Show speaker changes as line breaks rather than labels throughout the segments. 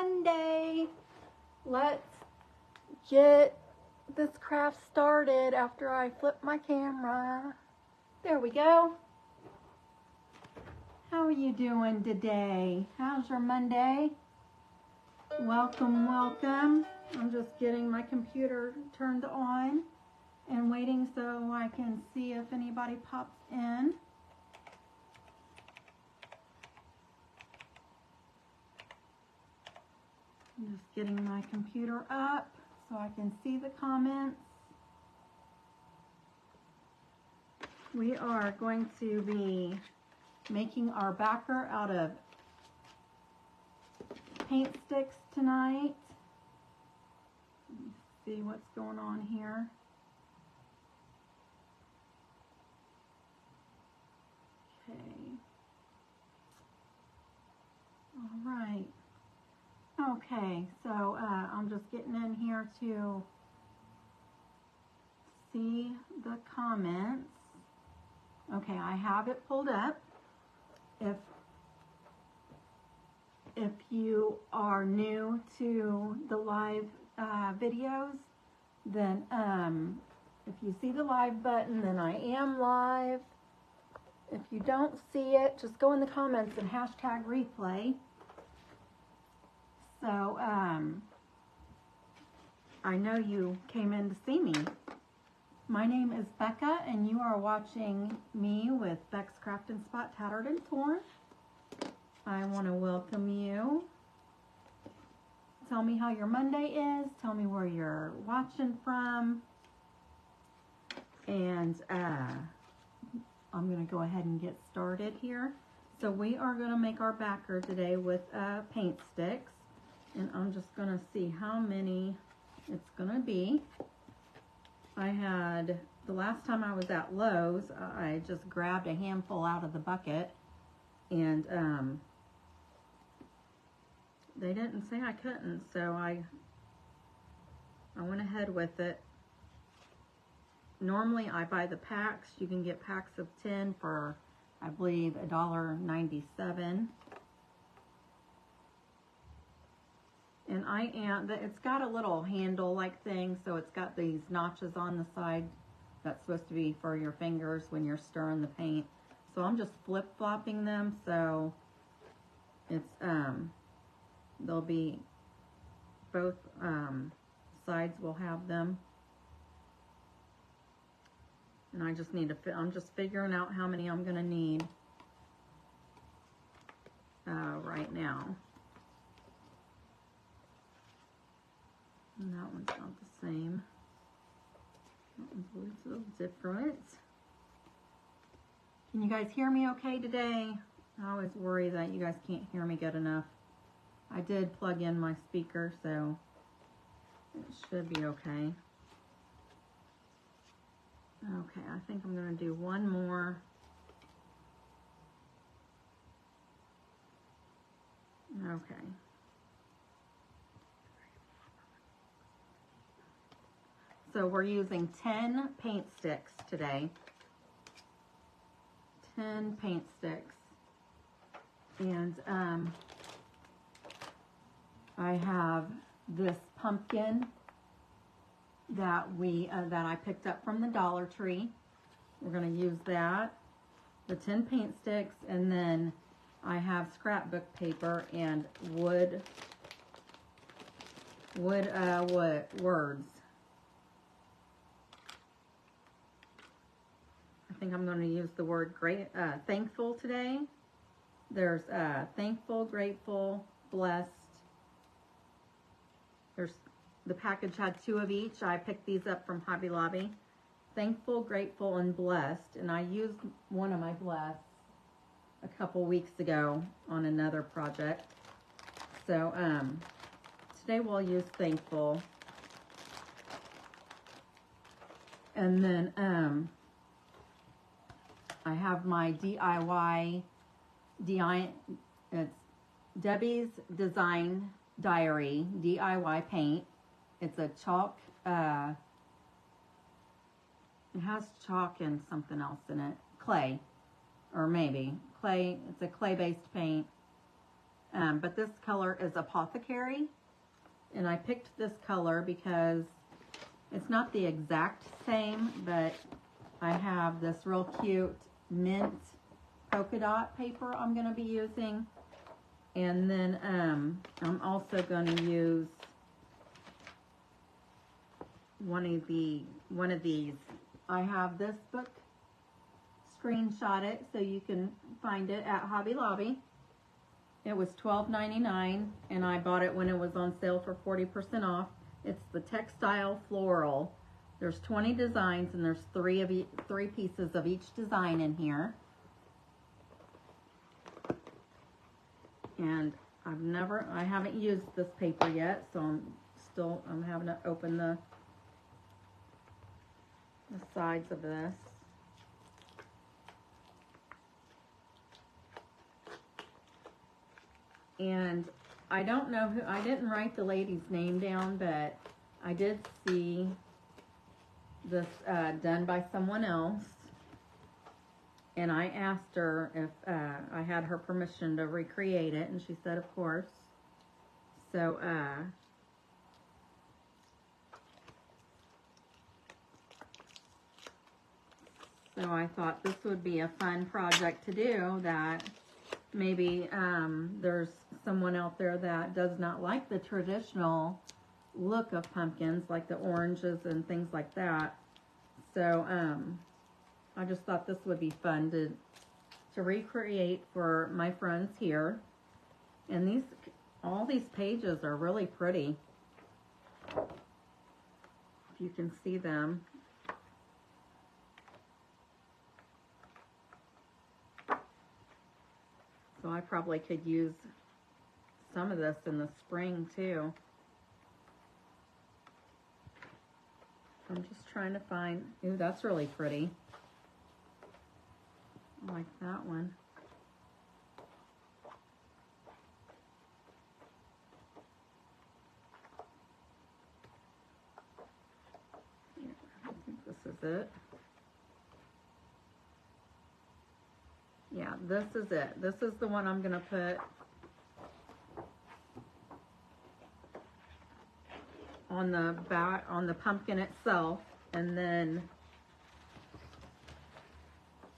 Monday. Let's get this craft started after I flip my camera. There we go. How are you doing today? How's your Monday? Welcome, welcome. I'm just getting my computer turned on and waiting so I can see if anybody pops in. I'm just getting my computer up so I can see the comments. We are going to be making our backer out of paint sticks tonight. Let me see what's going on here. Okay. All right. Okay, so I'm just getting in here to see the comments. Okay, I have it pulled up. If you are new to the live videos, then if you see the live button, then I am live. If you don't see it, just go in the comments and hashtag replay. So, I know you came in to see me. My name is Becca, and you are watching me with Beck's Craft and Spot Tattered and Torn. I want to welcome you. Tell me how your Monday is. Tell me where you're watching from. And I'm going to go ahead and get started here. So we are going to make our backer today with paint sticks. And I'm just going to see how many it's going to be. I had, the last time I was at Lowe's, I just grabbed a handful out of the bucket. And they didn't say I couldn't, so I went ahead with it. Normally I buy the packs. You can get packs of 10 for, I believe, $1.97. And it's got a little handle like thing, so it's got these notches on the side that's supposed to be for your fingers when you're stirring the paint. So I'm just flip-flopping them, so it's they'll be, both sides will have them. And I just need to, I'm just figuring out how many I'm gonna need right now. And that one's not the same. That one's a little different. Can you guys hear me okay today? I always worry that you guys can't hear me good enough. I did plug in my speaker, so it should be okay. Okay, I think I'm going to do one more. Okay. So we're using 10 paint sticks today. 10 paint sticks. And I have this pumpkin that I picked up from the Dollar Tree. We're going to use that. The 10 paint sticks, and then I have scrapbook paper and wood words. I think I'm going to use the word thankful today. There's thankful, grateful, blessed. The package had 2 of each. I picked these up from Hobby Lobby. Thankful, grateful, and blessed. And I used one of my blessed a couple weeks ago on another project. So today we'll use thankful. And then I have my DIY, it's Debbie's Design Diary DIY paint. It's a chalk, it has chalk and something else in it. Clay, or maybe. Clay, it's a clay-based paint. but this color is Apothecary. And I picked this color because it's not the exact same, but I have this real cute mint polka dot paper I'm going to be using. And then I'm also going to use one of these. I have this book, screenshot it so you can find it at Hobby Lobby. It was $12.99 and I bought it when it was on sale for 40% off. It's the Textile Floral. There's 20 designs and there's three pieces of each design in here. And I haven't used this paper yet, so I'm having to open the sides of this. And I don't know I didn't write the lady's name down, but I did see this done by someone else. And I asked her if I had her permission to recreate it, and she said, of course. So, I thought this would be a fun project to do, that maybe there's someone out there that does not like the traditional look of pumpkins, like the oranges and things like that. So, I just thought this would be fun to recreate for my friends here. And all these pages are really pretty, if you can see them. So I probably could use some of this in the spring too. I'm just trying to find, ooh, that's really pretty. I like that one. Yeah, I think this is it. Yeah, this is it. This is the one I'm going to put on the back, on the pumpkin itself, and then,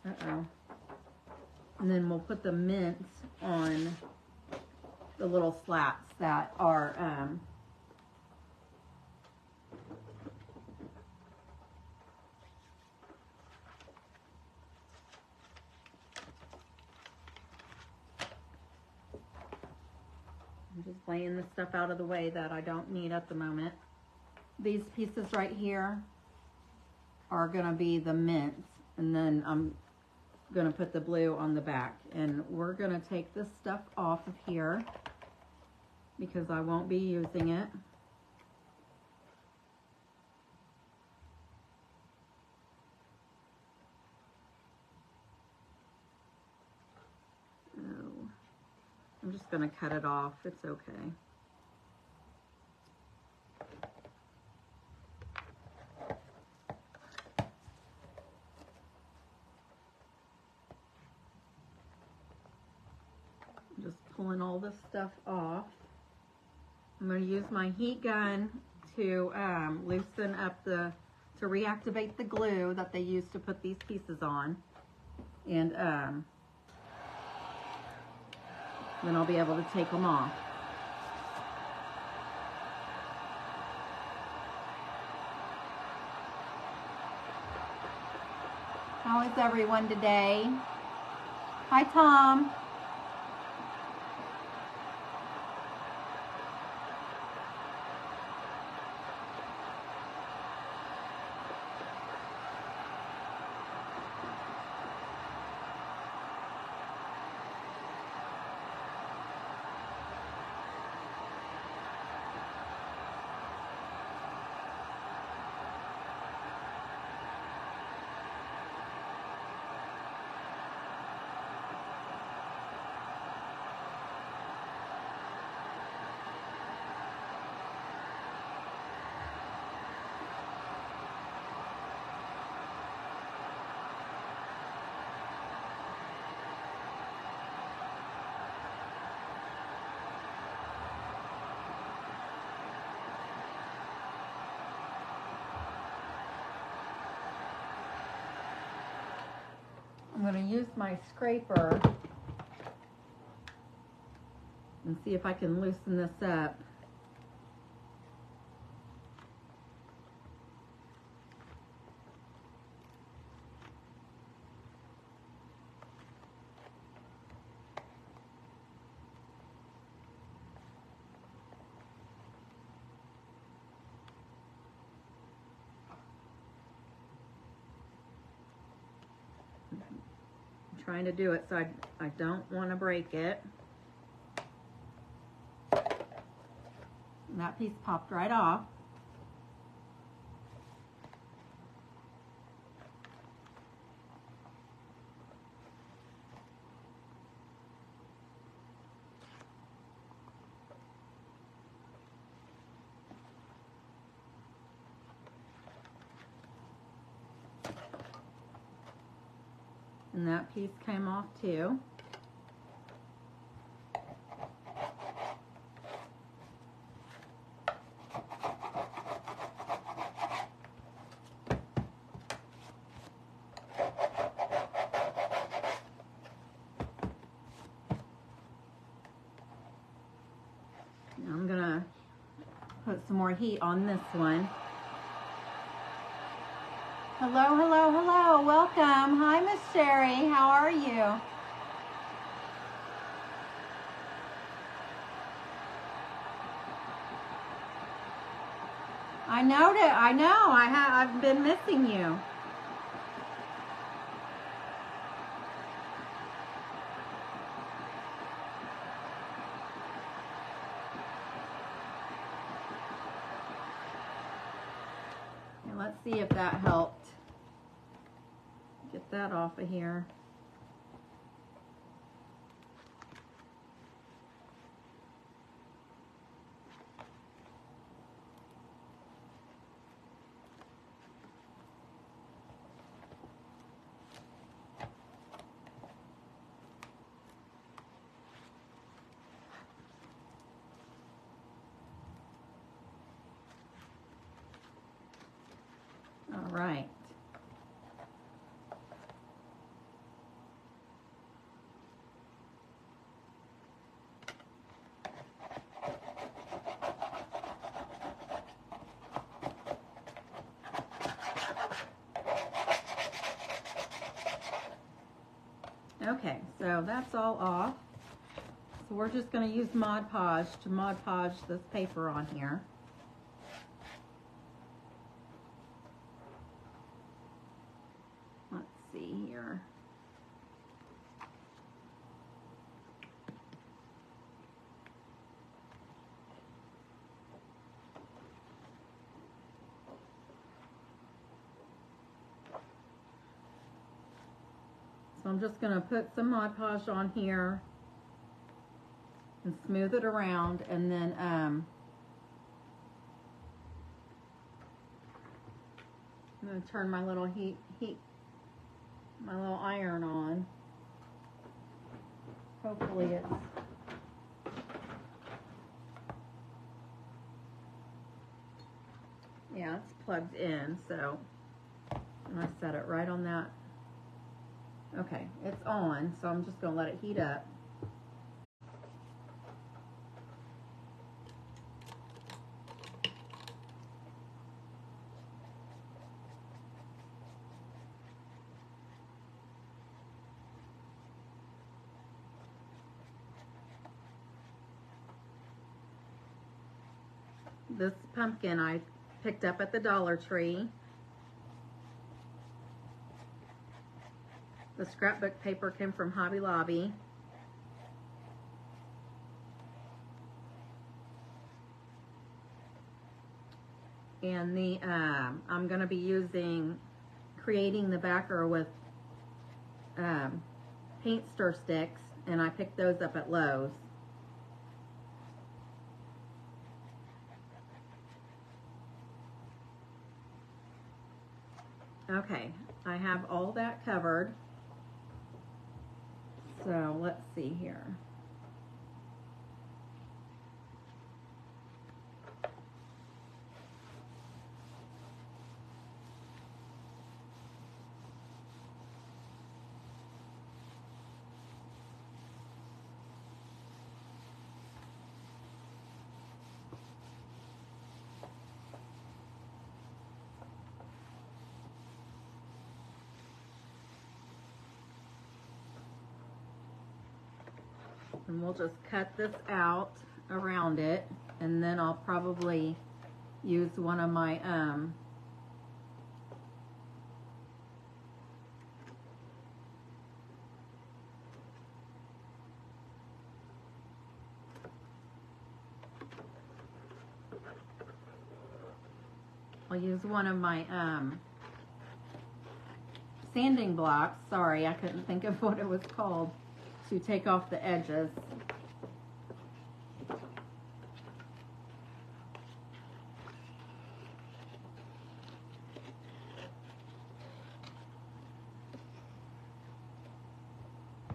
and then we'll put the mints on the little slats that are, I'm just laying the stuff out of the way that I don't need at the moment. These pieces right here are going to be the mints, and then I'm going to put the blue on the back. And we're going to take this stuff off of here because I won't be using it. Oh, I'm just going to cut it off. It's okay. Just pulling all this stuff off. I'm going to use my heat gun to loosen up to reactivate the glue that they use to put these pieces on. And then I'll be able to take them off. How is everyone today? Hi, Tom. going to use my scraper and see if I can loosen this up. I'm trying to do it so I don't want to break it. And that piece popped right off. And that piece came off too. Now I'm gonna put some more heat on this one. Hello, hello, hello. Welcome. Hi, Miss Sherry. How are you? I know that. I know. I've been missing you. And let's see if that helped. Get that off of here. All right. Okay, so that's all off. So we're just going to use Mod Podge to Mod Podge this paper on here. Let's see here. So I'm just going to put some Mod Podge on here and smooth it around, and then I'm going to turn my little my little iron on. Hopefully it's yeah, it's plugged in, so and I set it right on that. Okay, it's on, so I'm just going to let it heat up. This pumpkin I picked up at the Dollar Tree. The scrapbook paper came from Hobby Lobby. And the I'm going to be creating the backer with paint stir sticks, and I picked those up at Lowe's. Okay, I have all that covered. So let's see here. And we'll just cut this out around it, and then I'll probably use one of my sanding blocks. Sorry, I couldn't think of what it was called, to take off the edges.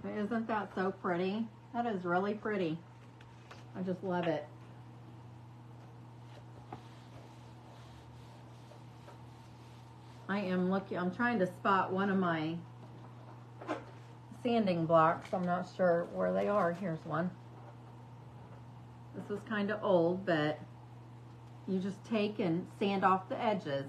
But isn't that so pretty? That is really pretty. I just love it. I'm trying to spot one of my sanding blocks. I'm not sure where they are. Here's one. This is kind of old, but you just take and sand off the edges.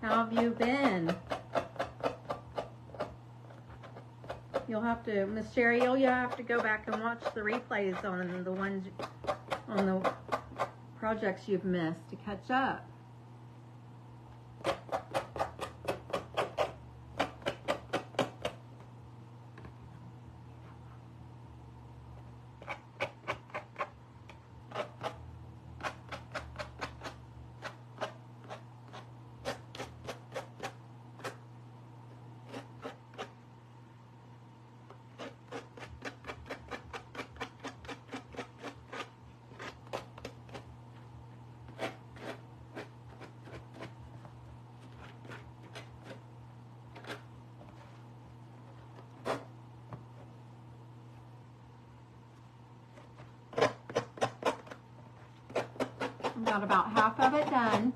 How have you been? You'll have to, Miss Sherry, you'll have to go back and watch the replays on the ones, on the projects you've missed to catch up. Got about half of it done.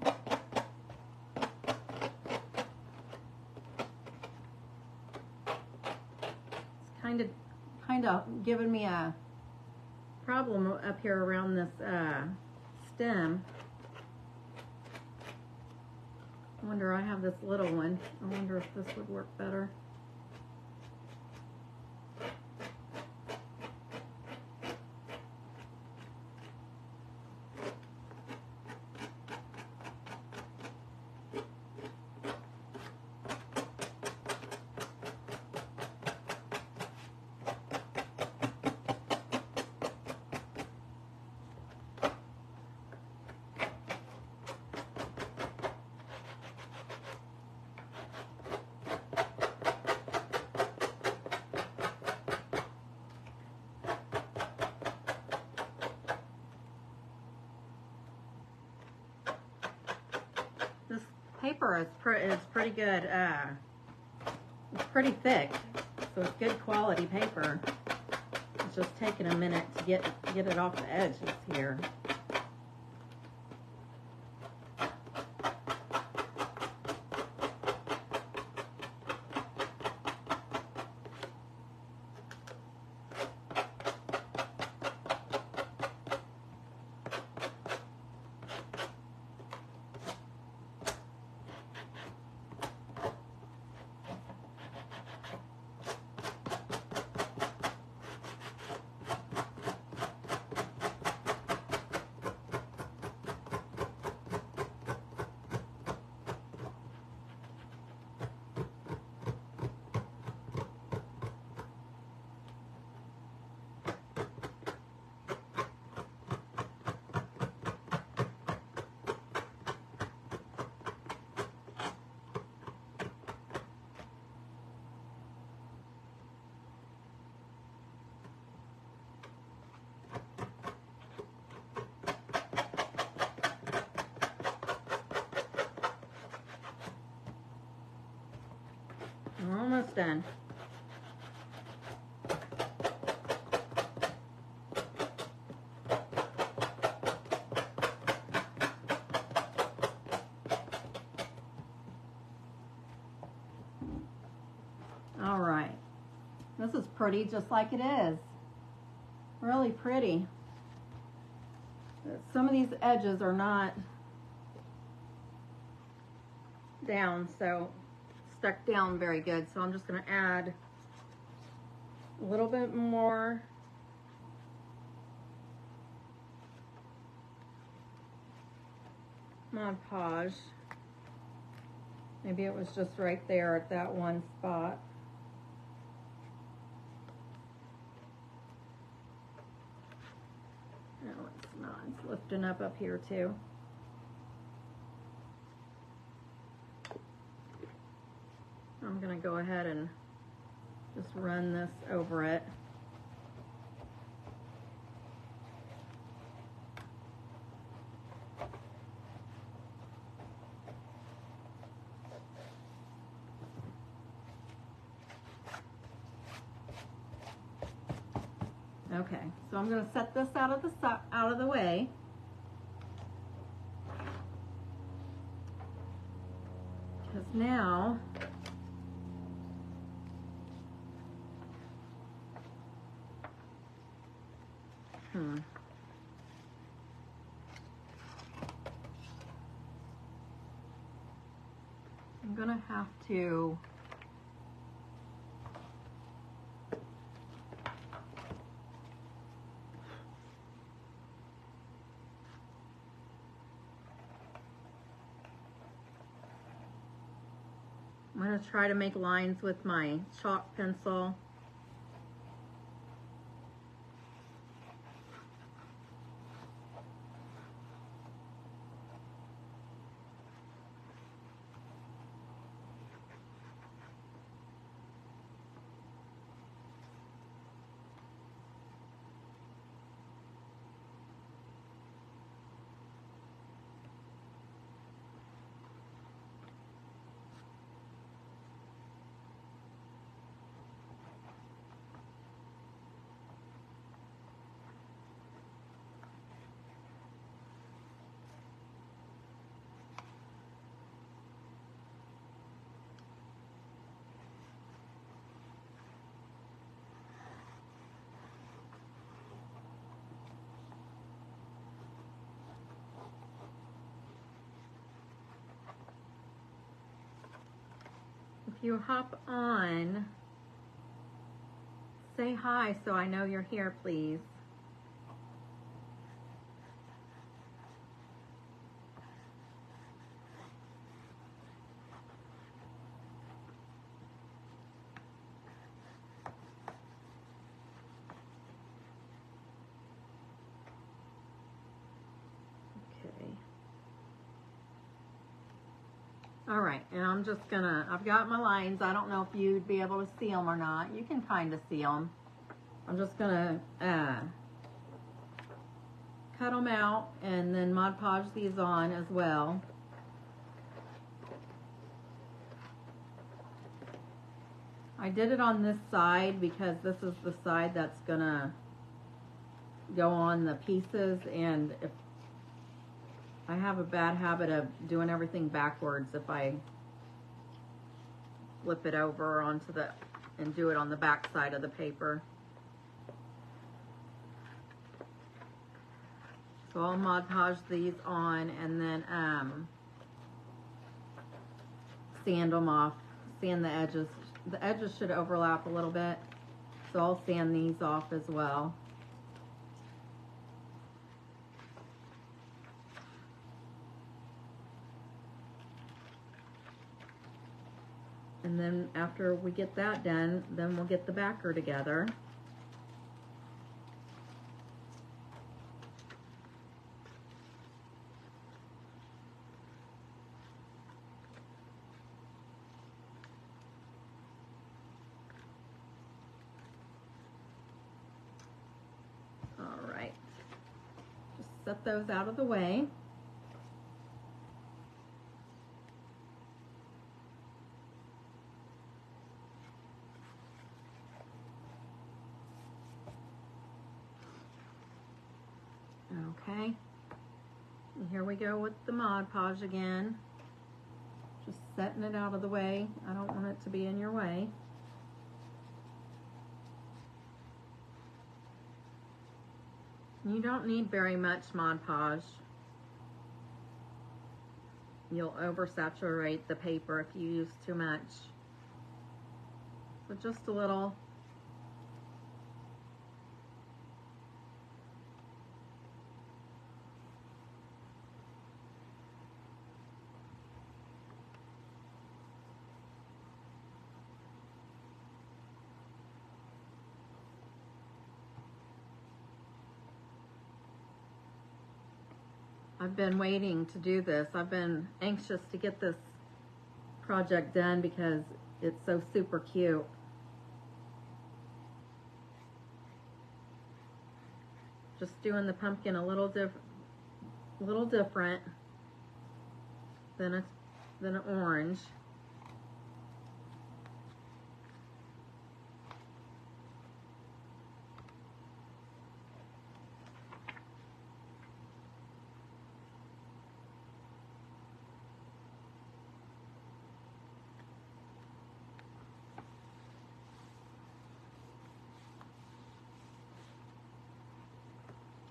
It's kind of giving me a problem up here around this stem. I wonder, I have this little one. I wonder if this would work better. Paper is pretty good. It's pretty thick, so it's good quality paper. It's just taking a minute to get it off the edges here. We're almost done. All right. This is pretty just like it is. Really pretty. Some of these edges are not down, so stuck down very good. So I'm just going to add a little bit more Mod Podge. Maybe it was just right there at that one spot. No, it's not. It's lifting up here too. I'm going to go ahead and just run this over it. Okay, so I'm going to set this out of the way. Because now I'm going to have to try to make lines with my chalk pencil. If you hop on, say hi so I know you're here, please. All right, and I'm just gonna, I've got my lines. I don't know if you'd be able to see them or not. You can kind of see them. I'm just gonna cut them out and then Mod Podge these on as well. I did it on this side because this is the side that's gonna go on the pieces, and if I have a bad habit of doing everything backwards, if I flip it over onto the, and do it on the back side of the paper. So I'll Mod Podge these on and then sand them off, sand the edges. The edges should overlap a little bit, so I'll sand these off as well. And then after we get that done, then we'll get the backer together. All right, just set those out of the way. Okay, and here we go with the Mod Podge again. Just setting it out of the way. I don't want it to be in your way. You don't need very much Mod Podge. You'll oversaturate the paper if you use too much. So just a little. I've been waiting to do this. I've been anxious to get this project done because it's so super cute. Just doing the pumpkin a little different than an orange.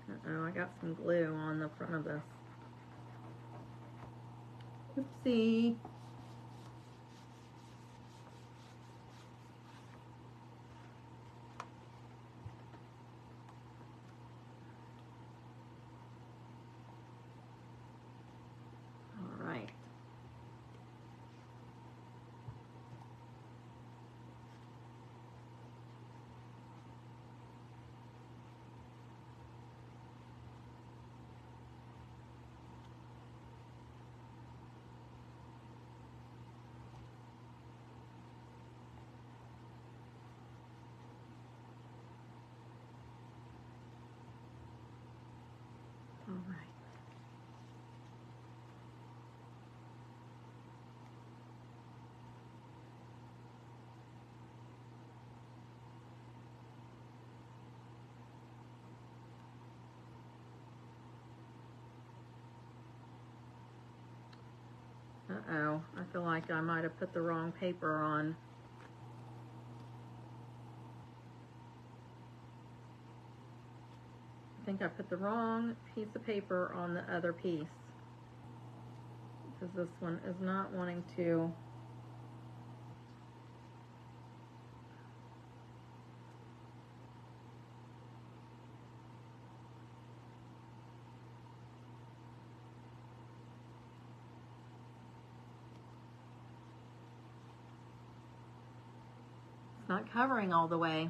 Uh-oh, I got some glue on the front of this. Oopsie. All right. All right. Uh-oh, I feel like I might have put the wrong paper on. I think I put the wrong piece of paper on the other piece, because this one is not wanting to. It's not covering all the way.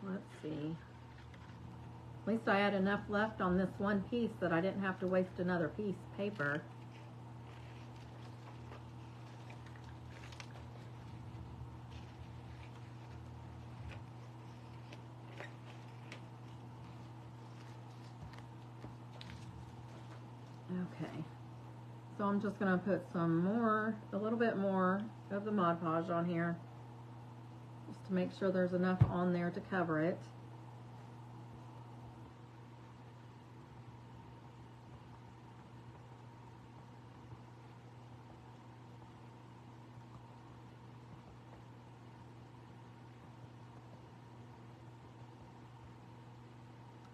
Let's see. At least I had enough left on this one piece that I didn't have to waste another piece of paper. Okay. So I'm just going to put a little bit more of the Mod Podge on here, just to make sure there's enough on there to cover it.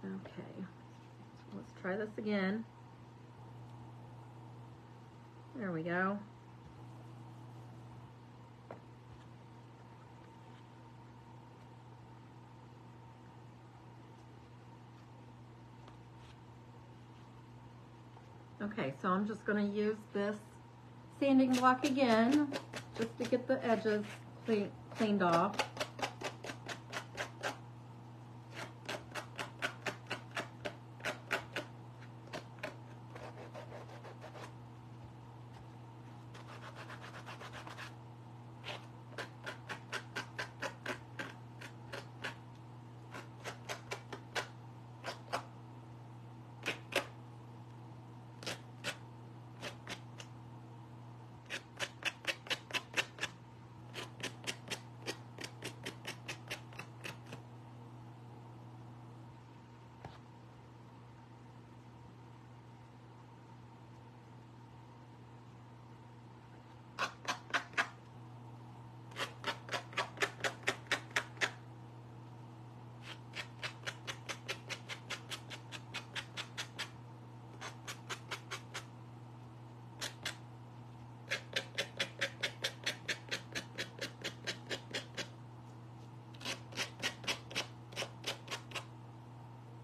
Okay, so let's try this again. There we go. Okay, so I'm just going to use this sanding block again, just to get the edges cleaned off.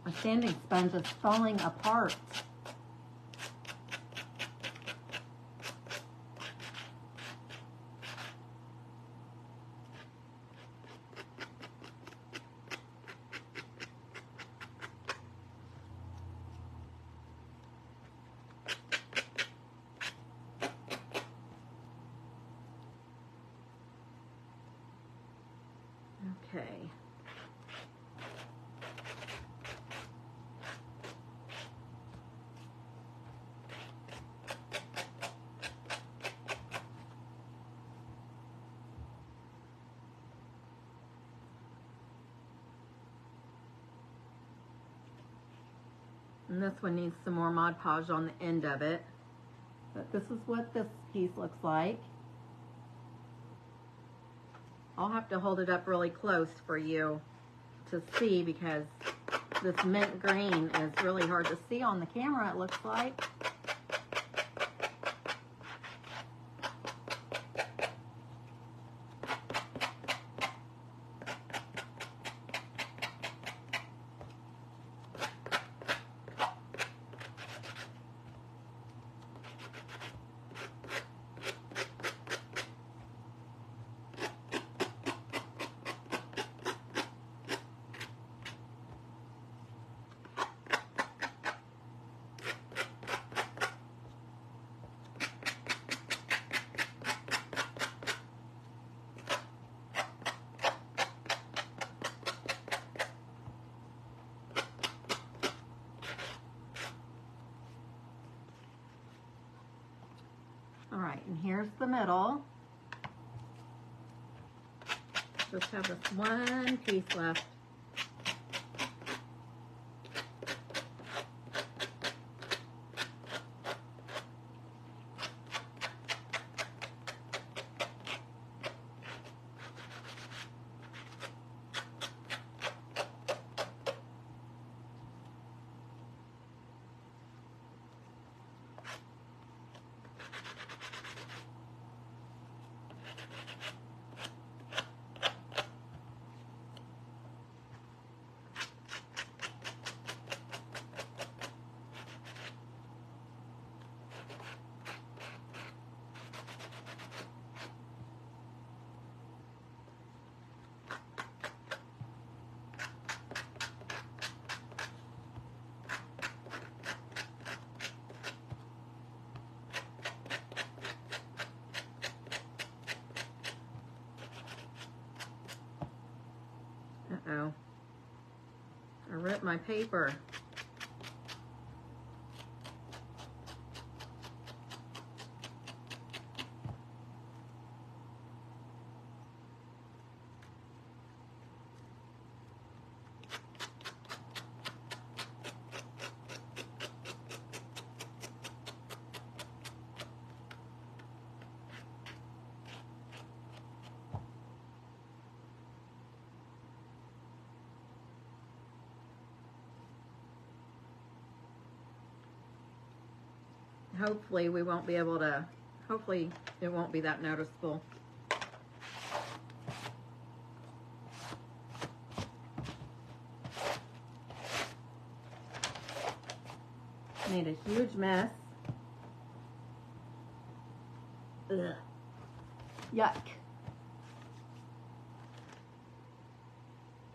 My sanding sponge is falling apart. Okay. And this one needs some more Mod Podge on the end of it. But this is what this piece looks like. I'll have to hold it up really close for you to see because this mint green is really hard to see on the camera, it looks like. All right, and here's the middle. Just have this one piece left. Uh-oh. I ripped my paper. Hopefully we won't be able to, hopefully it won't be that noticeable. Made a huge mess. Ugh. Yuck.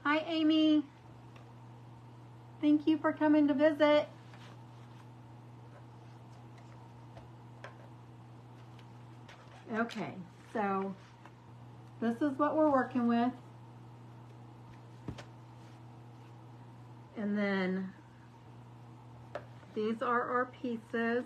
Hi, Amy. Thank you for coming to visit. Okay, so this is what we're working with. And then these are our pieces.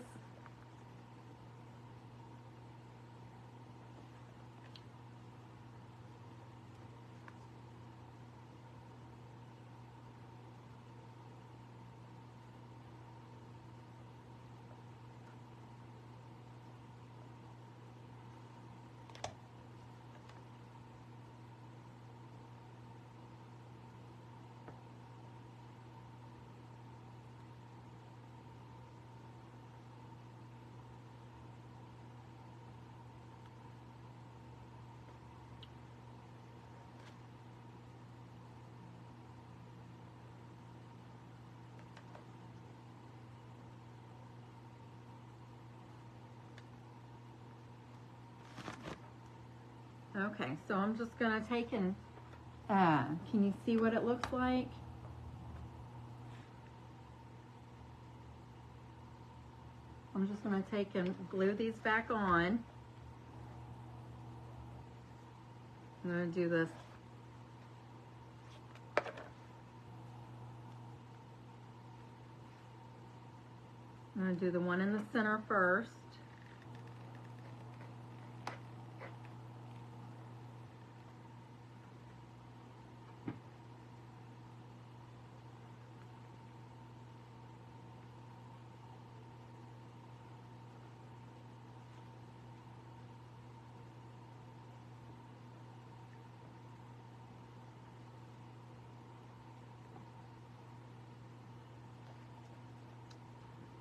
Okay, so I'm just going to take and, can you see what it looks like? I'm just going to take and glue these back on. I'm going to do this. I'm going to do the one in the center first.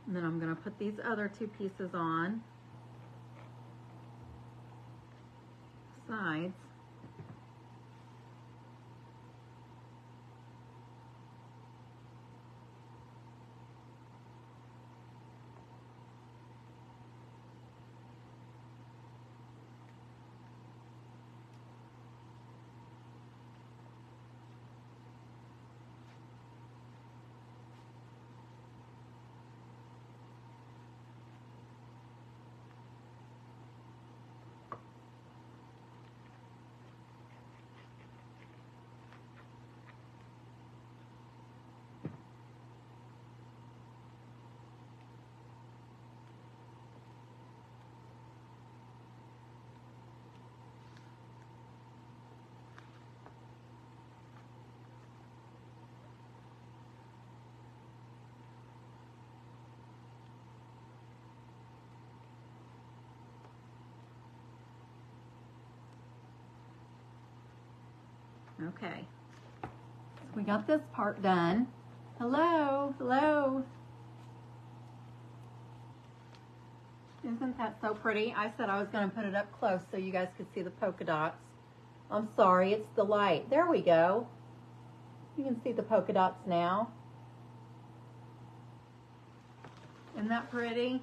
And then I'm going to put these other two pieces on sides. Okay, so we got this part done. Hello, hello. Isn't that so pretty? I said I was going to put it up close so you guys could see the polka dots. I'm sorry, it's the light. There we go. You can see the polka dots now. Isn't that pretty?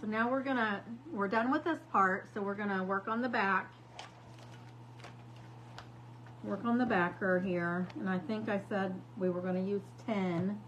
So now we're done with this part, so we're gonna work on the back. Work on the backer here, and I think I said we were gonna use 10.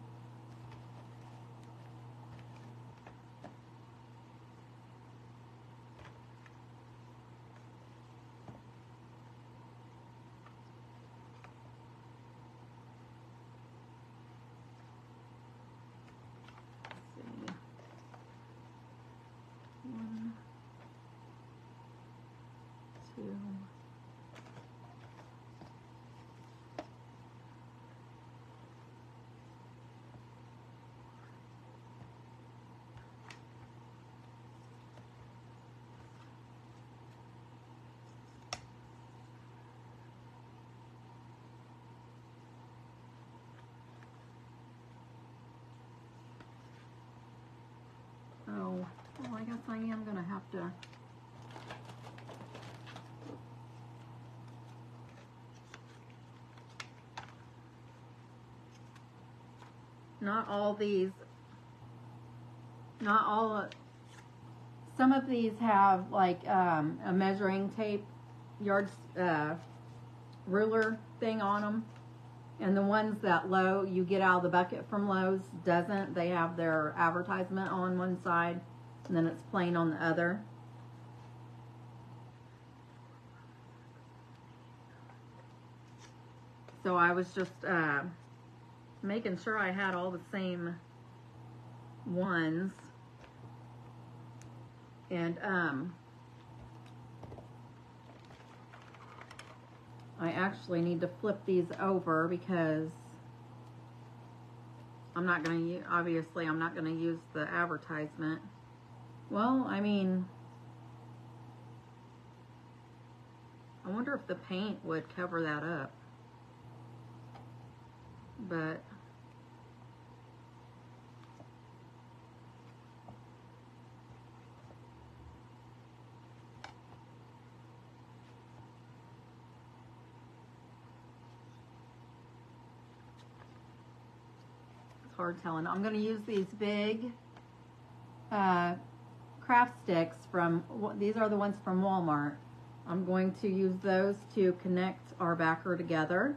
Oh, well, I guess I am going to have to. Not all these, not all, some of these have like a measuring tape, ruler thing on them. And the ones that you get out of the bucket from Lowe's doesn't. They have their advertisement on one side and then it's plain on the other. So I was just making sure I had all the same ones. And I actually need to flip these over because I'm not going to, obviously I'm not going to use the advertisement. Well, I mean, I wonder if the paint would cover that up. But hard telling. I'm going to use these big craft sticks from, these are the ones from Walmart. I'm going to use those to connect our backer together.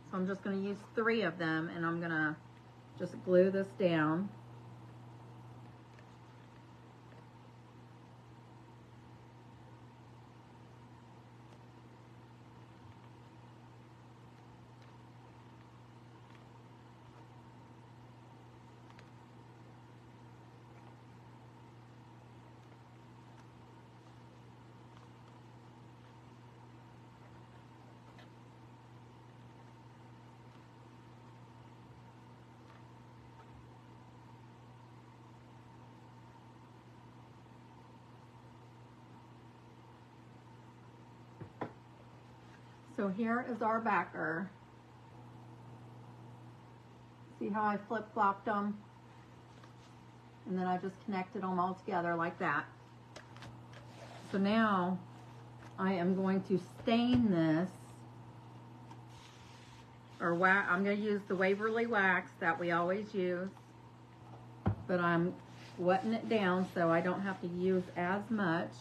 So I'm just going to use 3 of them, and I'm going to just glue this down. So here is our backer. See how I flip-flopped them? And then I just connected them all together like that. So now I am going to stain this, or I'm going to use the Waverly wax that we always use, but I'm wetting it down so I don't have to use as much.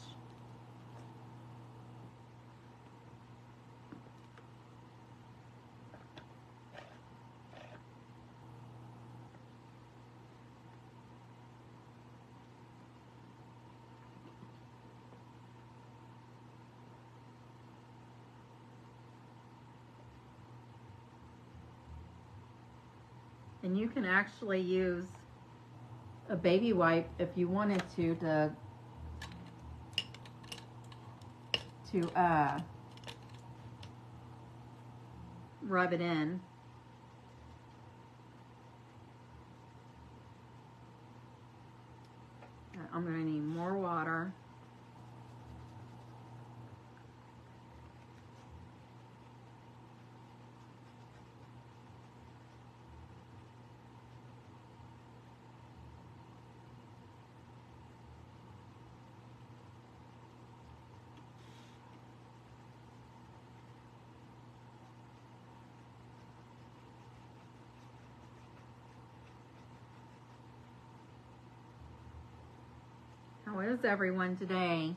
And you can actually use a baby wipe if you wanted to rub it in. I'm going to need more water. How is everyone today?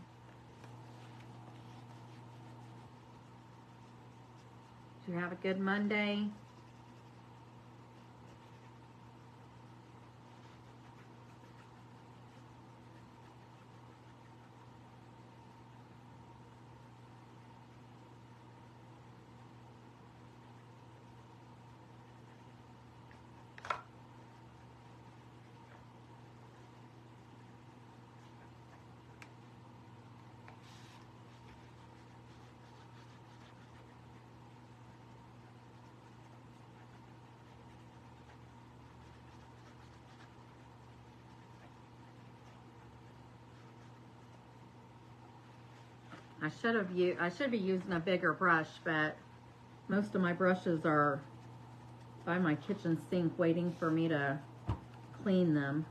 Did you have a good Monday? I should be using a bigger brush, but most of my brushes are by my kitchen sink waiting for me to clean them.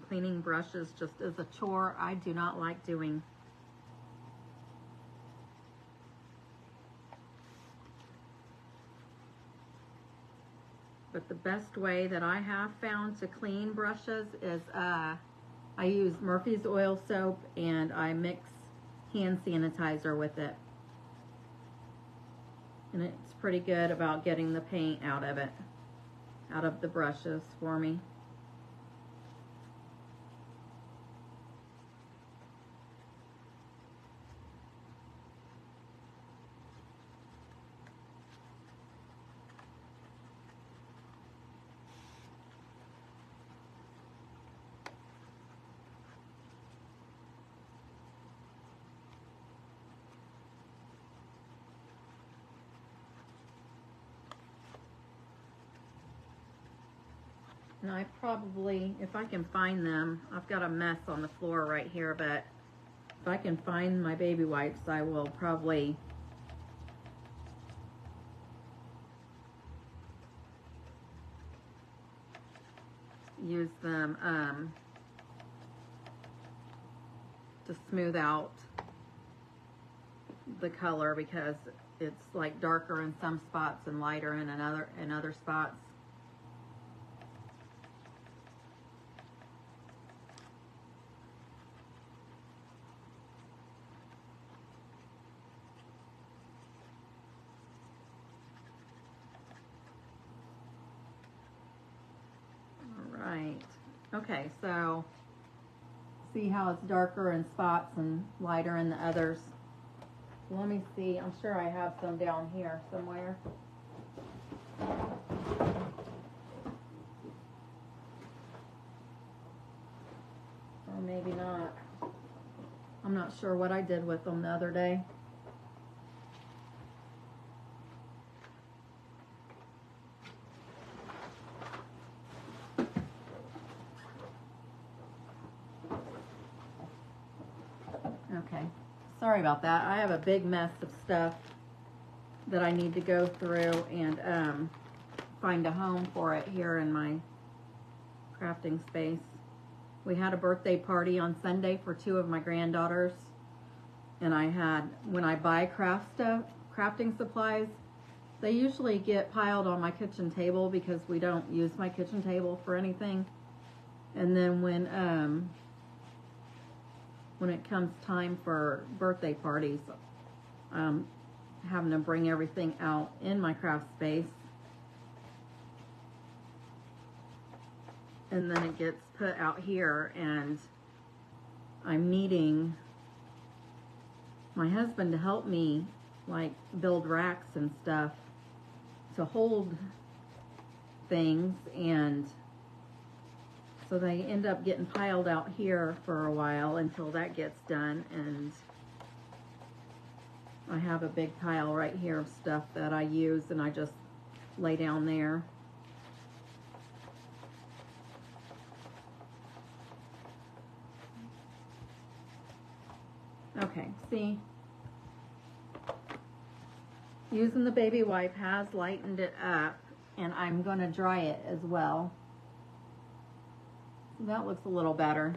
Cleaning brushes just is a chore I do not like doing. But the best way that I have found to clean brushes is I use Murphy's oil soap and I mix hand sanitizer with it. And it's pretty good about getting the paint out of it, out of the brushes for me. And I probably, if I can find them, I've got a mess on the floor right here, but if I can find my baby wipes, I will probably use them. to smooth out the color because it's like darker in some spots and lighter in other spots. All right. Okay, so see how it's darker in spots and lighter in the others. Let me see. I'm sure I have some down here somewhere. Or maybe not. I'm not sure what I did with them the other day. Okay. Sorry about that. I have a big mess of stuff that I need to go through and find a home for it here in my crafting space. We had a birthday party on Sunday for 2 of my granddaughters, and when I buy crafting supplies, they usually get piled on my kitchen table because we don't use my kitchen table for anything. And then when it comes time for birthday parties, having to bring everything out in my craft space, and then it gets put out here, and I'm needing my husband to help me like build racks and stuff to hold things, and so they end up getting piled out here for a while until that gets done. And I have a big pile right here of stuff that I use and I just lay down there. Okay, see, using the baby wipe has lightened it up, and I'm going to dry it as well. That looks a little better.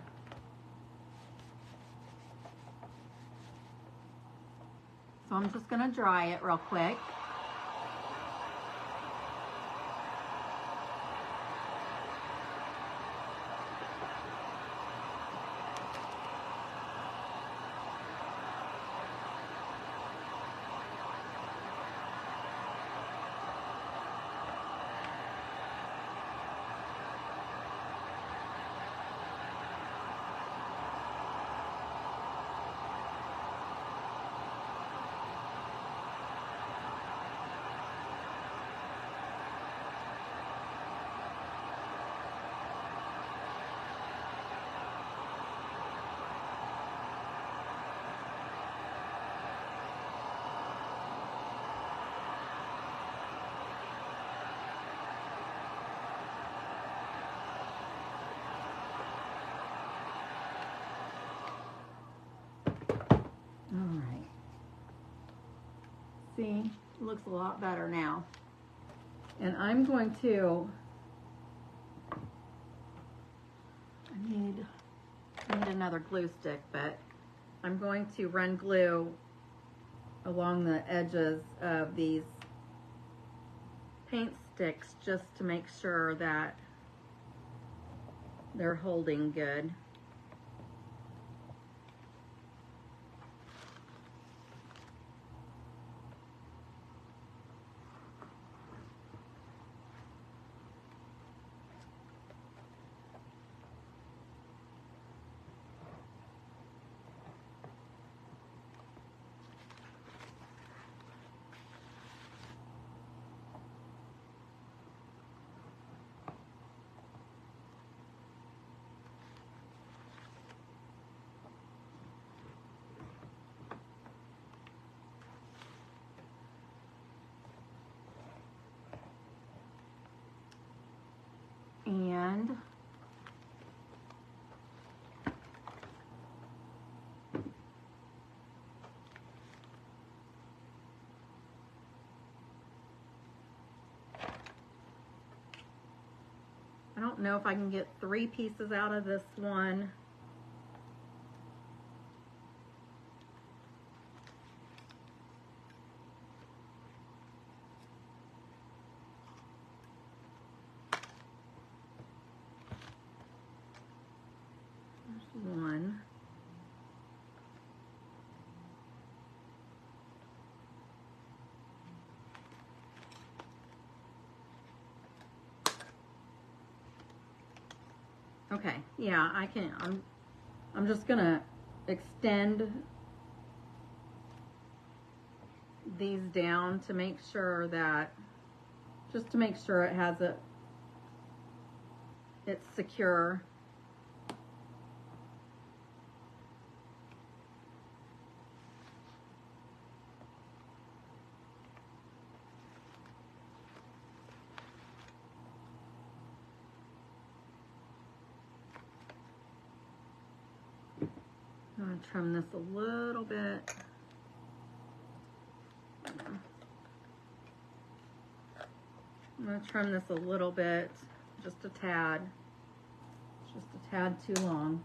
So I'm just going to dry it real quick. Alright. See, it looks a lot better now. And I'm going to, I need another glue stick, but I'm going to run glue along the edges of these paint sticks just to make sure that they're holding good. And I don't know if I can get 3 pieces out of this one. Okay, yeah, I can, I'm just gonna extend these down to make sure that, just to make sure it has it's secure. I'm going to trim this a little bit. I'm going to trim this a little bit, just a tad. It's just a tad too long.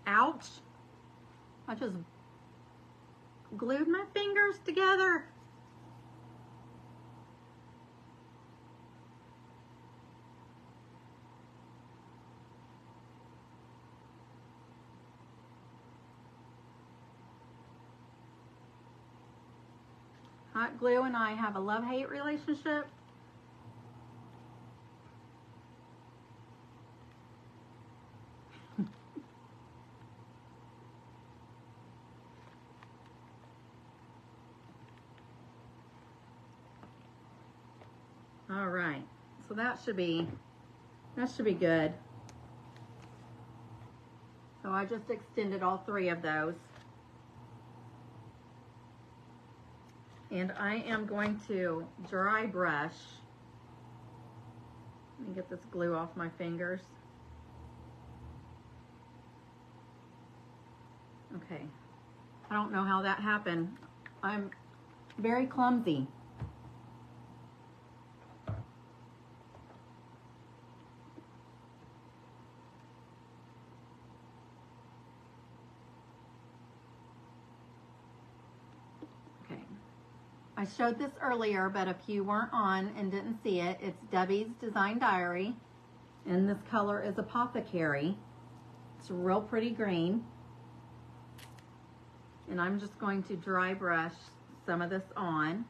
Ouch! I just glued my fingers together. Hot glue and I have a love-hate relationship. All right, so that should be good. So I just extended all 3 of those. And I am going to dry brush. Let me get this glue off my fingers. Okay, I don't know how that happened. I'm very clumsy. I showed this earlier, but if you weren't on and didn't see it, it's Debbie's Design Diary, and this color is Apothecary. It's a real pretty green, and I'm just going to dry brush some of this on.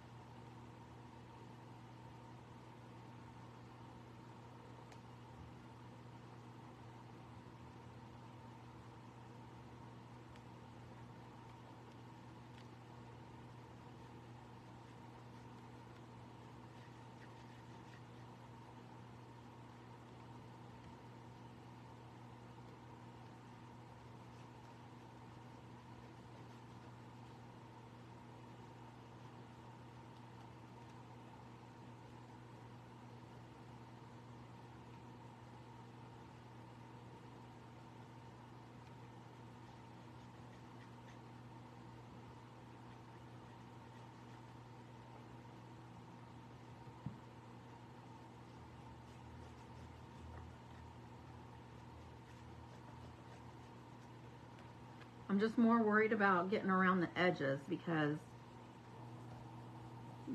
I'm just more worried about getting around the edges because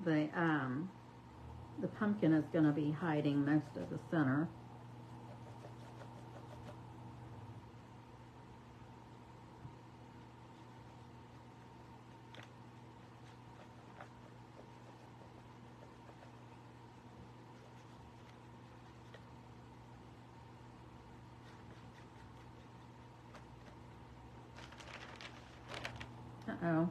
the pumpkin is going to be hiding most of the center. Uh-oh.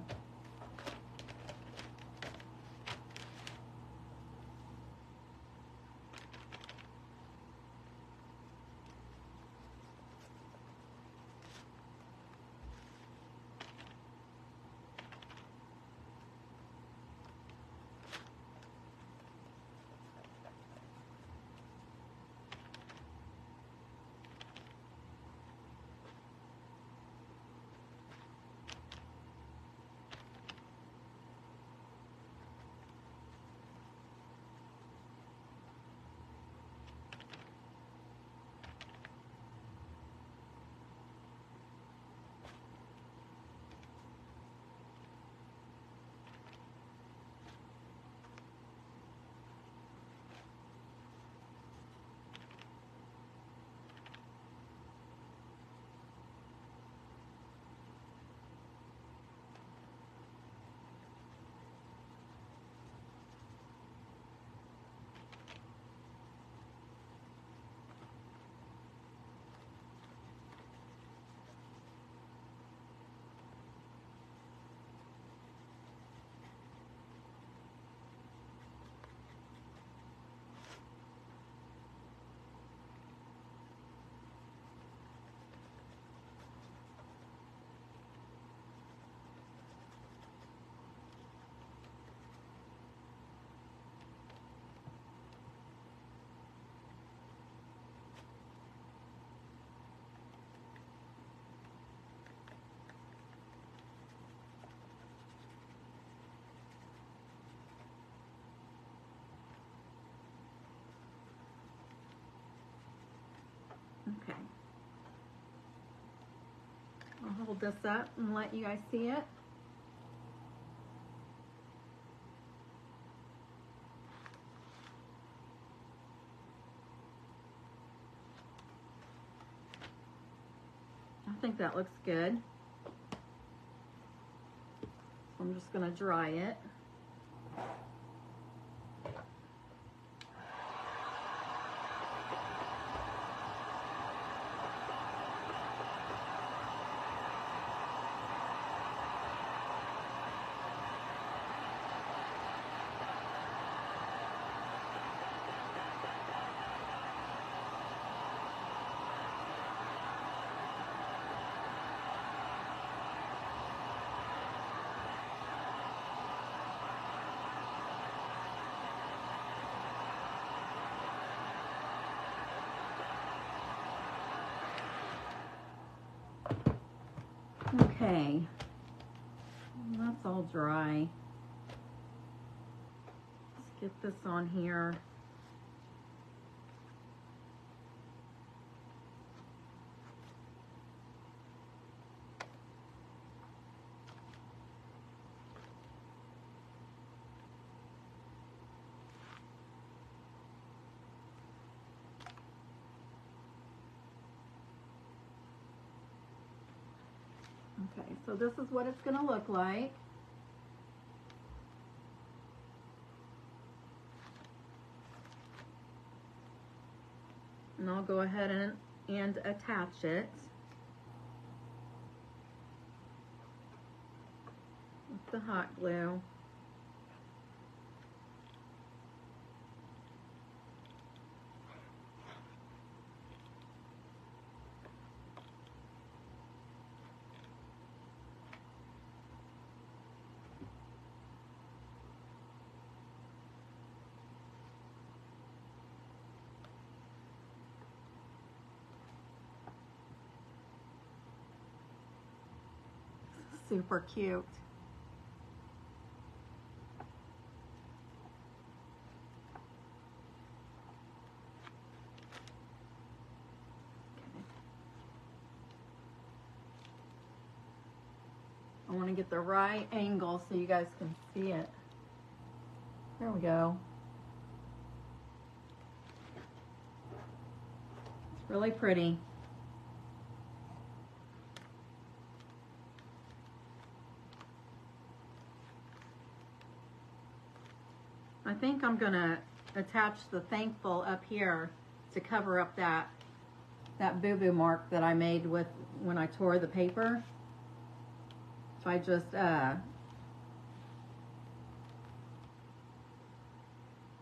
Okay. I'll hold this up and let you guys see it. I think that looks good. So I'm just going to dry it. Okay, that's all dry. Let's get this on here. Okay, so this is what it's going to look like. And I'll go ahead and attach it with the hot glue. Super cute. Okay. I want to get the right angle so you guys can see it. There we go. It's really pretty. I think I'm gonna attach the thankful up here to cover up that boo-boo mark that I made with when I tore the paper. If I just if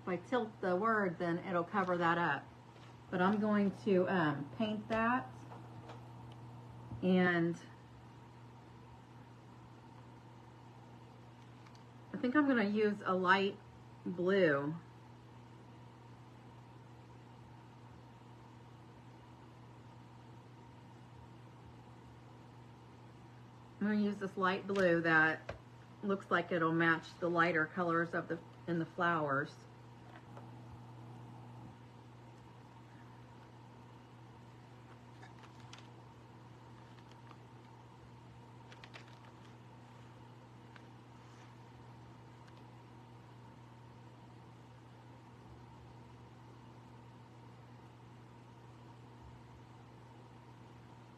I tilt the word, then it'll cover that up. But I'm going to paint that, and I think I'm going to use a light blue. I'm going to use this light blue that looks like it'll match the lighter colors of the flowers.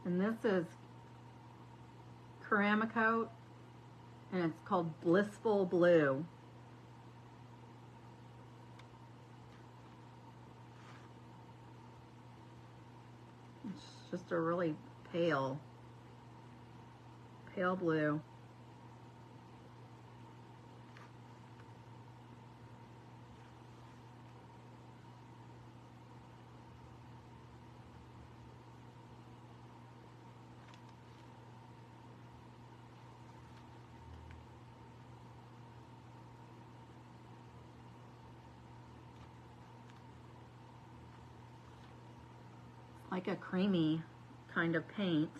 And this is Ceramicoat, and it's called Blissful Blue. It's just a really pale blue. Like a creamy kind of paint.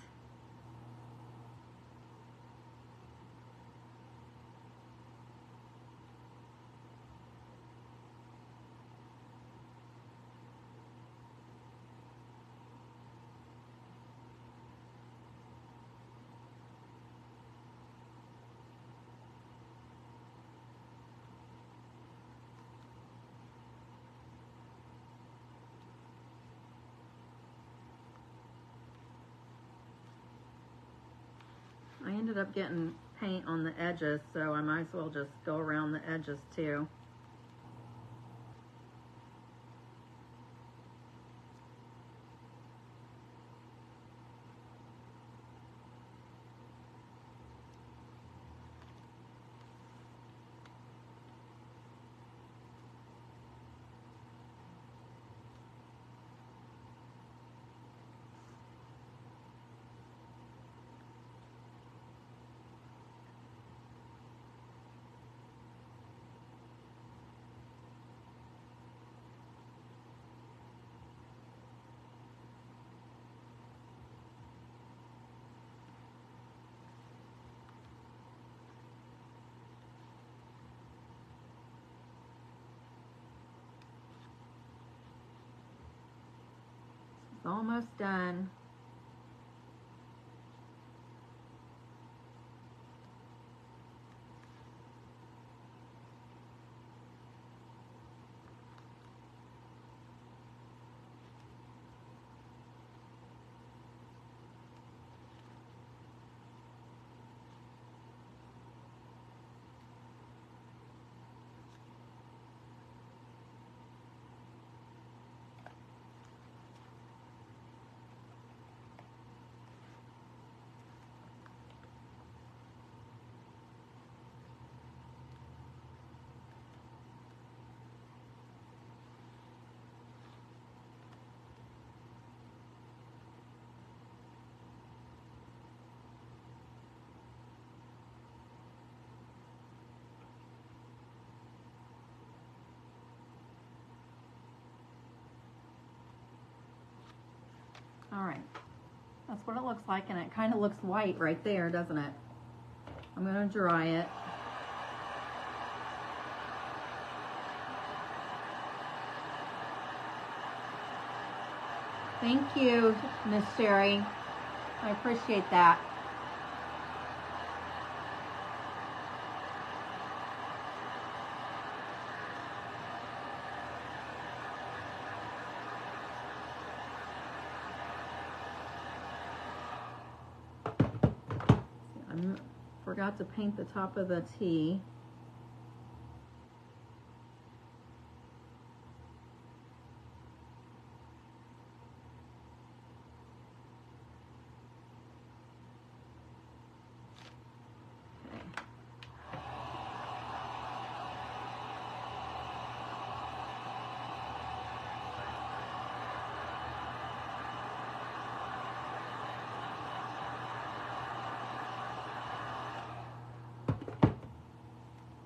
ended up getting paint on the edges, so I might as well just go around the edges too. It's almost done. All right, that's what it looks like, and it kind of looks white right there, doesn't it? I'm going to dry it. Thank you, Miss Sherry. I appreciate that. I forgot to paint the top of the T.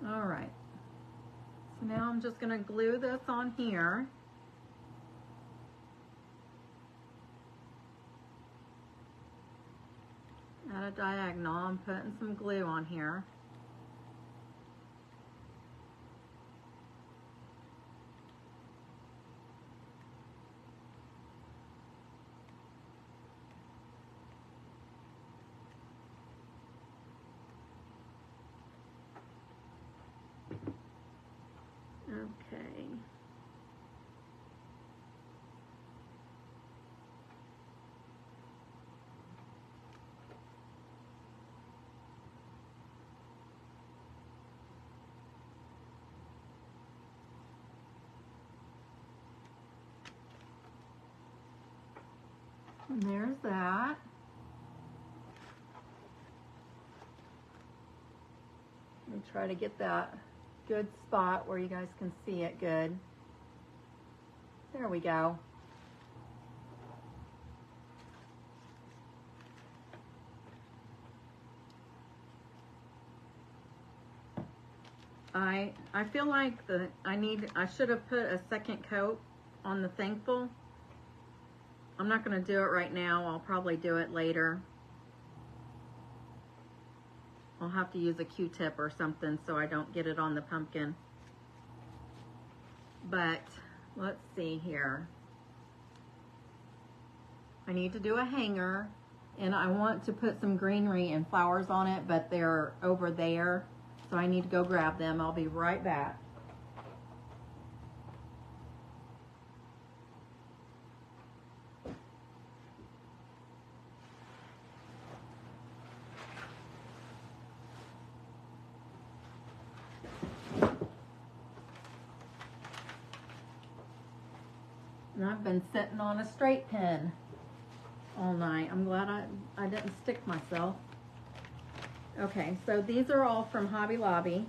All right, so now I'm just going to glue this on here. At a diagonal, I'm putting some glue on here. Okay. And there's that. Let me try to get that good spot where you guys can see it good. There we go. I feel like I should have put a second coat on the Thankful. I'm not going to do it right now. I'll probably do it later. I'll have to use a Q-tip or something so I don't get it on the pumpkin. But let's see here. I need to do a hanger, and I want to put some greenery and flowers on it, but they're over there, so I need to go grab them. I'll be right back. And I've been sitting on a straight pin all night. I'm glad I didn't stick myself. Okay, so these are all from Hobby Lobby.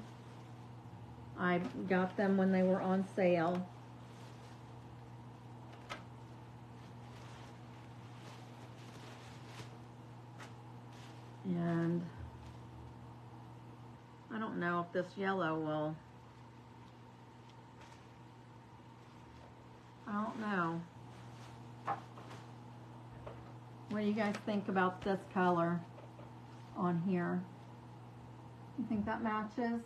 I got them when they were on sale. And I don't know if this yellow will, I don't know. What do you guys think about this color on here? You think that matches?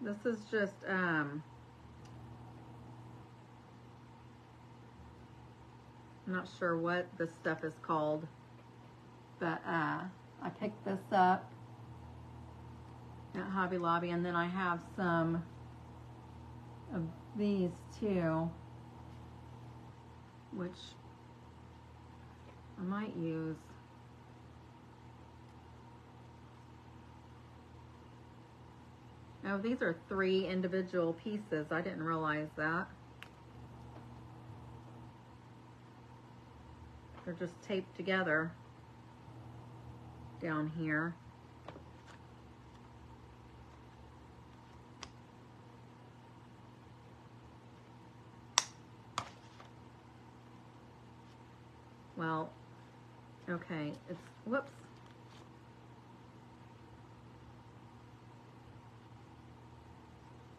This is just, I'm not sure what this stuff is called, but I picked this up at Hobby Lobby, and then I have some of these too, which I might use. Oh, these are 3 individual pieces. I didn't realize that. They're just taped together down here. Well, okay, it's, whoops.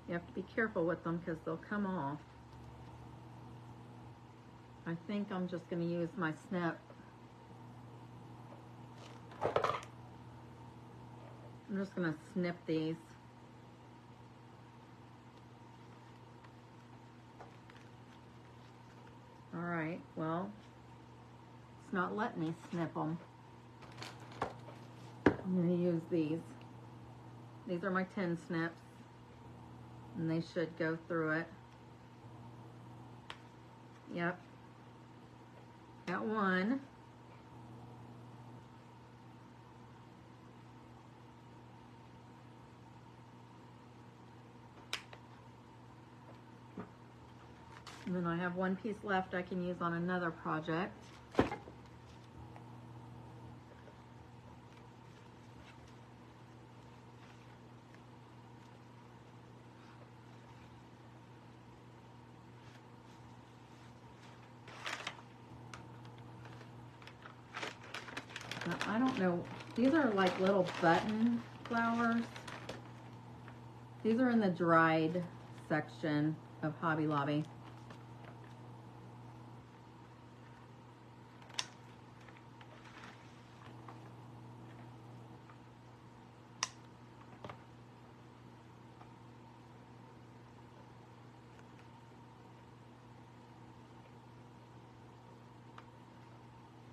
You have to be careful with them because they'll come off. I think I'm just going to use my snip. I'm just going to snip these. Alright, well, it's not letting me snip them. I'm going to use these. These are my 10 snips. And they should go through it. Yep. Got one. And then I have one piece left I can use on another project. Now, I don't know, these are like little button flowers. These are in the dried section of Hobby Lobby.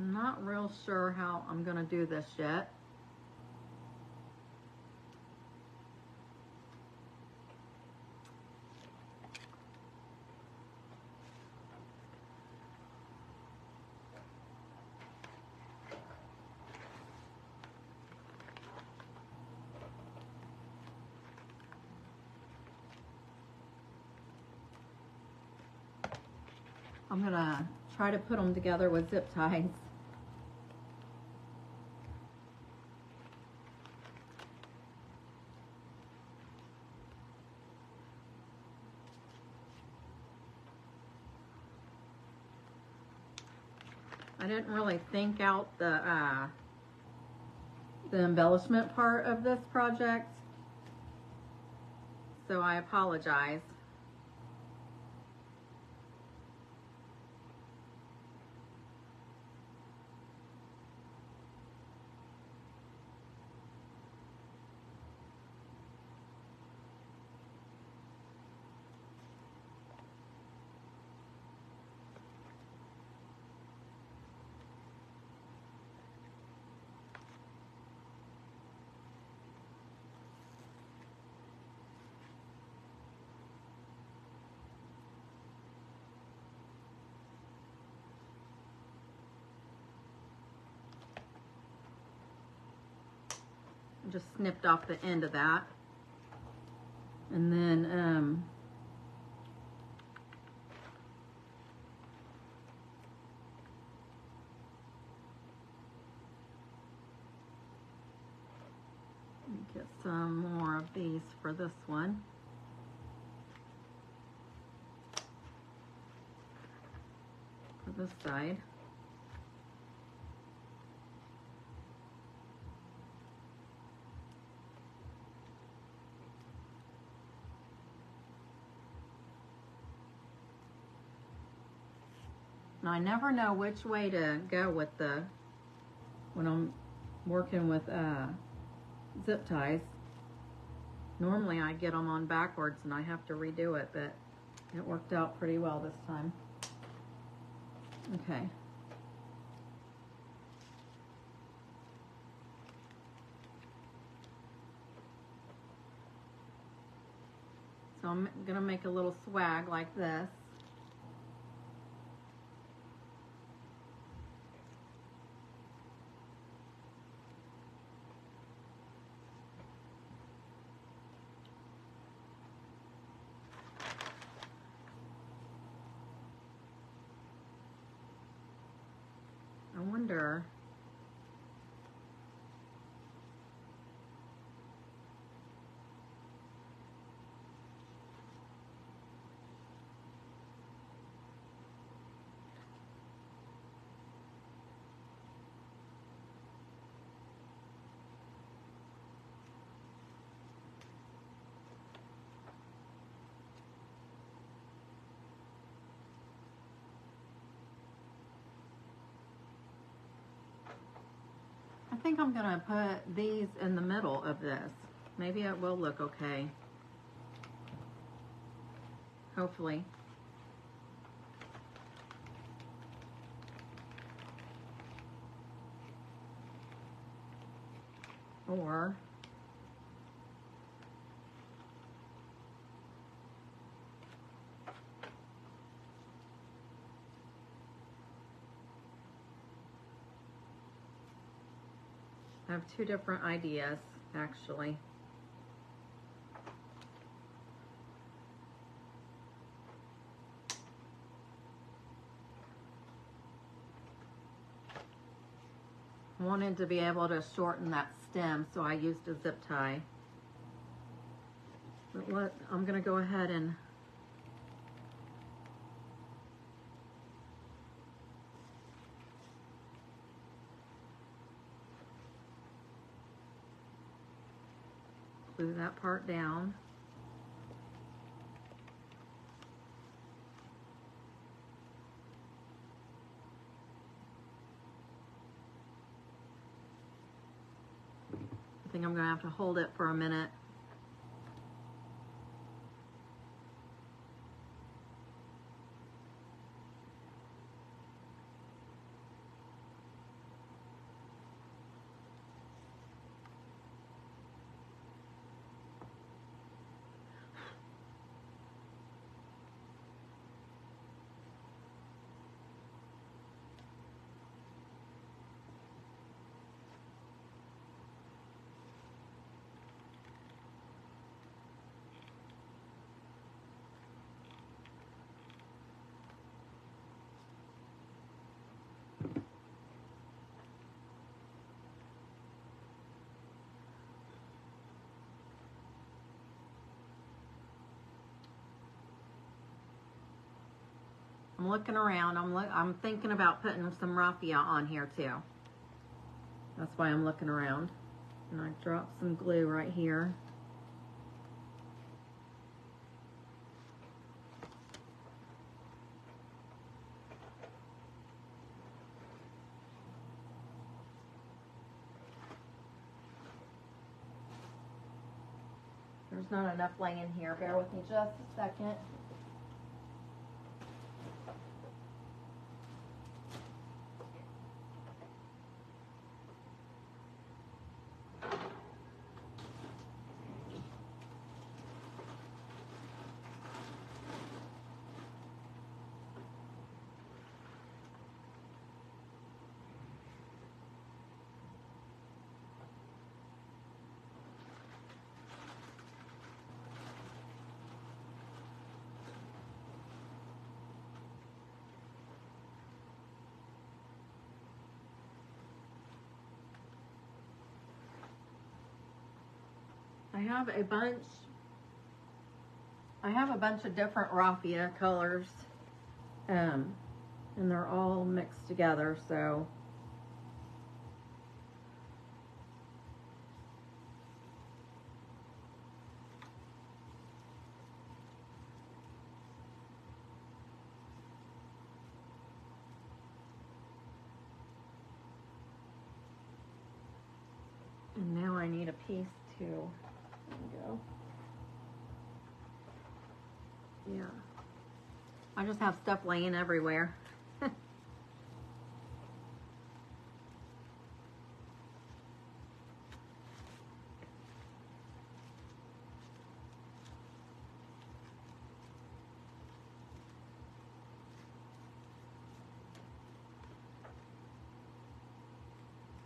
I'm not real sure how I'm going to do this yet. I'm going to try to put them together with zip ties. I didn't really think out the embellishment part of this project, so I apologize. just snipped off the end of that. And then get some more of these for this one. For this side. Now I never know which way to go with when I'm working with zip ties. Normally I get them on backwards and I have to redo it, but it worked out pretty well this time. Okay. So I'm gonna make a little swag like this. I wonder, I think I'm gonna put these in the middle of this. Maybe it will look okay. Hopefully. Or I have two different ideas, actually. I wanted to be able to shorten that stem, so I used a zip tie. But I'm gonna go ahead and glue that part down. I think I'm gonna have to hold it for a minute. I'm looking around. I'm thinking about putting some raffia on here too. That's why I'm looking around. And I dropped some glue right here. There's not enough laying here. Bear with me just a second. I have a bunch of different raffia colors, and they're all mixed together, so and now I need a piece to, there we go. Yeah. I just have stuff laying everywhere.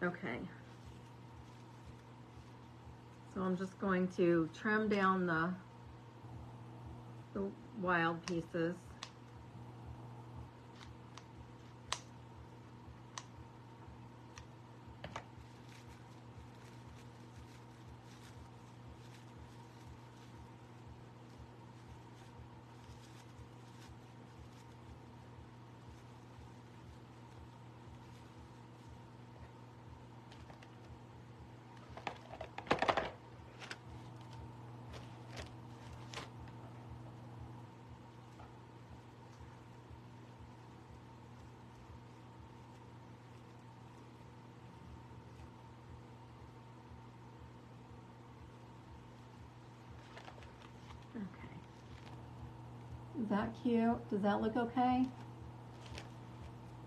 Okay. So I'm just going to trim down the wild pieces. Okay. Is that cute? Does that look okay?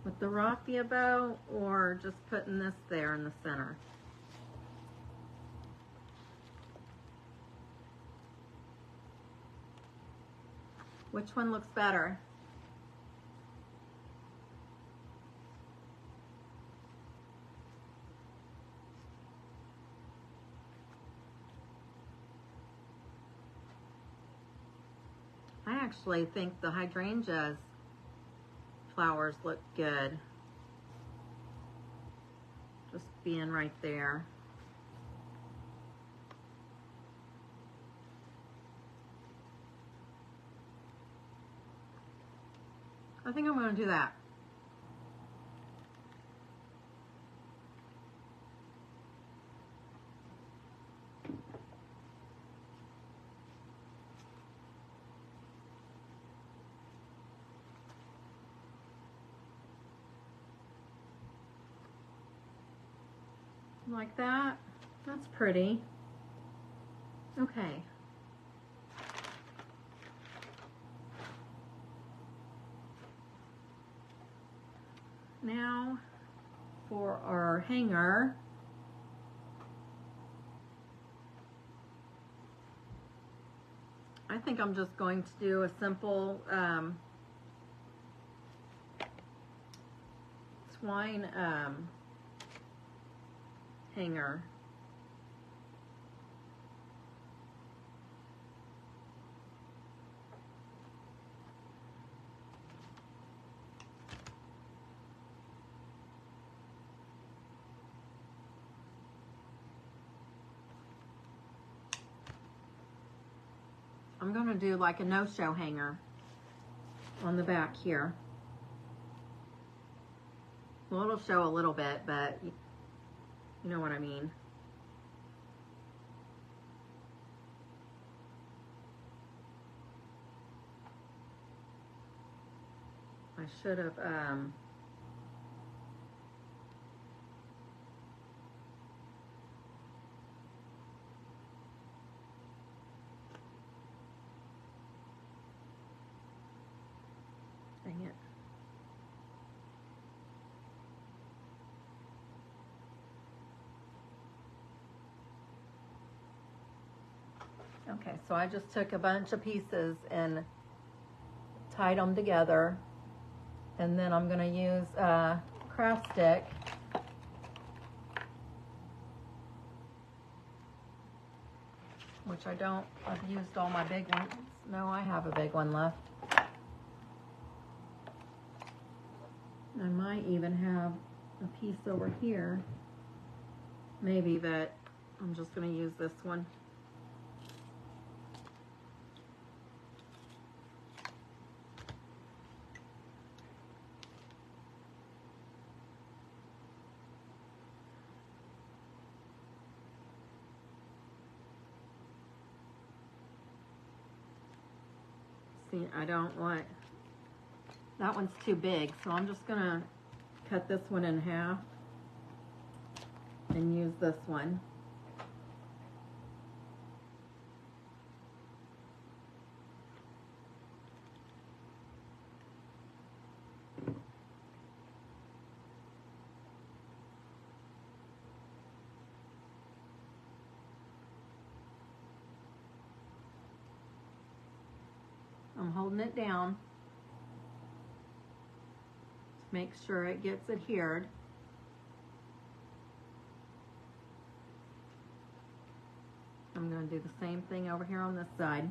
With the raffia bow, or just putting this there in the center? Which one looks better? I actually think the hydrangeas flowers look good. Just being right there. I think I'm going to do that. Like that. That's pretty. Okay. Now for our hanger. I think I'm just going to do a simple twine hanger. I'm going to do like a no-show hanger on the back here. Well, it'll show a little bit, but you know what I mean. I should have dang it. Okay, so I just took a bunch of pieces and tied them together, and then I'm going to use a craft stick which I've used all my big ones. No, I have a big one left. I might even have a piece over here, maybe, that I'm just going to use this one. See, I don't want, that one's too big, so I'm just gonna cut this one in half and use this one. I'm holding it down to make sure it gets adhered. I'm going to do the same thing over here on this side.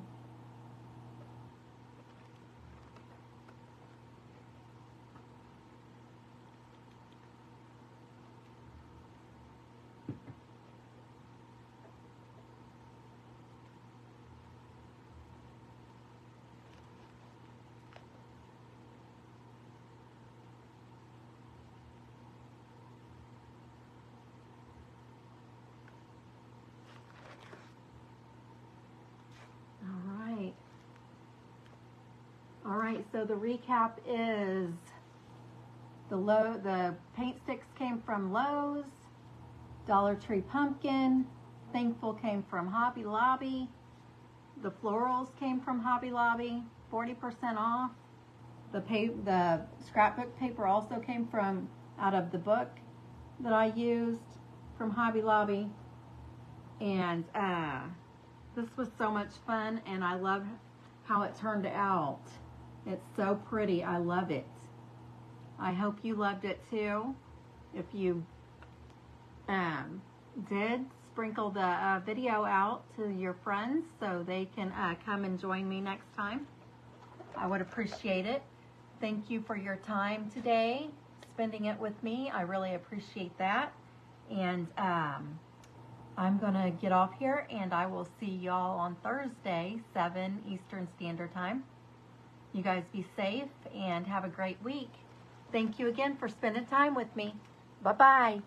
All right, so the recap is the paint sticks came from Lowe's, Dollar Tree Pumpkin, Thankful came from Hobby Lobby, the florals came from Hobby Lobby, 40% off. The scrapbook paper also came from out of the book that I used from Hobby Lobby. And this was so much fun, and I love how it turned out. It's so pretty. I love it. I hope you loved it too. If you did, sprinkle the video out to your friends so they can come and join me next time. I would appreciate it. Thank you for your time today, spending it with me. I really appreciate that. And I'm going to get off here, and I will see y'all on Thursday, 7 Eastern Standard Time. You guys be safe and have a great week. Thank you again for spending time with me. Bye-bye.